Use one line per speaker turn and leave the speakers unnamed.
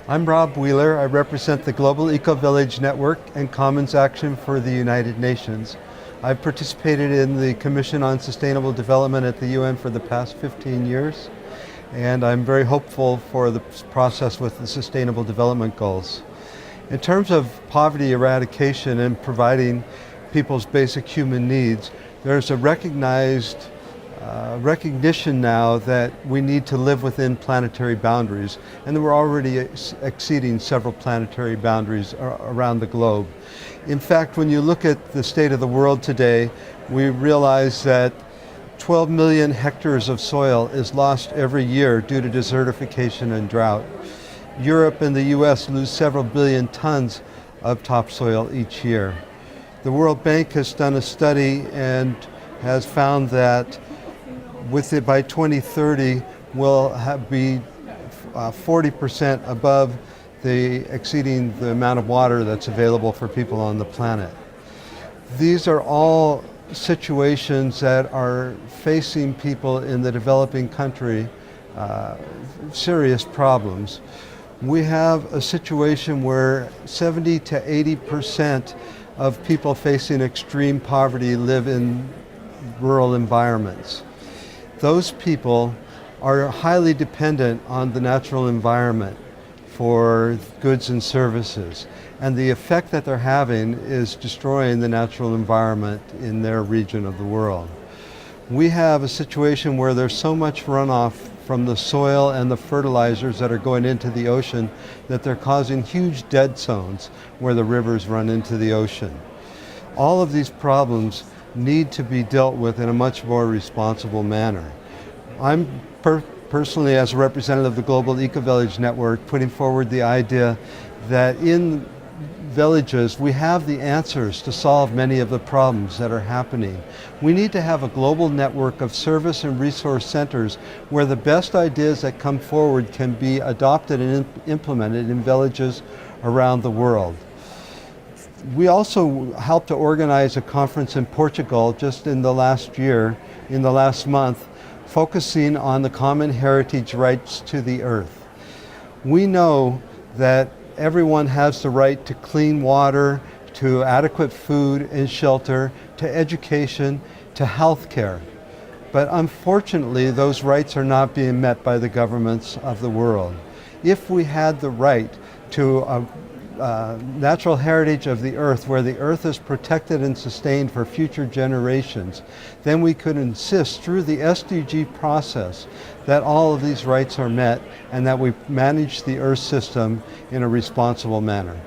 I'm Rob Wheeler. I represent the Global Ecovillage Network and Commons Action for the United Nations. I've participated in the Commission on Sustainable Development at the UN for the past 15 years, and I'm very hopeful for the process with the Sustainable Development Goals. In terms of poverty eradication and providing people's basic human needs, there's a recognized recognition now that we need to live within planetary boundaries, and we're already exceeding several planetary boundaries around the globe. In fact, when you look at the state of the world today, we realize that 12 million hectares of soil is lost every year due to desertification and drought. Europe and the US lose several billion tons of topsoil each year. The World Bank has done a study and has found that by 2030, we'll be 40% above exceeding the amount of water that's available for people on the planet. These are all situations that are facing people in the developing country serious problems. We have a situation where 70 to 80% of people facing extreme poverty live in rural environments. Those people are highly dependent on the natural environment for goods and services, and the effect that they're having is destroying the natural environment in their region of the world. We have a situation where there's so much runoff from the soil and the fertilizers that are going into the ocean that they're causing huge dead zones where the rivers run into the ocean. All of these problems need to be dealt with in a much more responsible manner. I'm personally, as a representative of the Global Ecovillage Network, putting forward the idea that in villages we have the answers to solve many of the problems that are happening. We need to have a global network of service and resource centers where the best ideas that come forward can be adopted and implemented in villages around the world. We also helped to organize a conference in Portugal just in the last month, focusing on the common heritage rights to the earth. We know that everyone has the right to clean water, to adequate food and shelter, to education, to health care. But unfortunately, those rights are not being met by the governments of the world. If we had the right to natural heritage of the earth, where the earth is protected and sustained for future generations, then we could insist through the SDG process that all of these rights are met and that we manage the earth system in a responsible manner.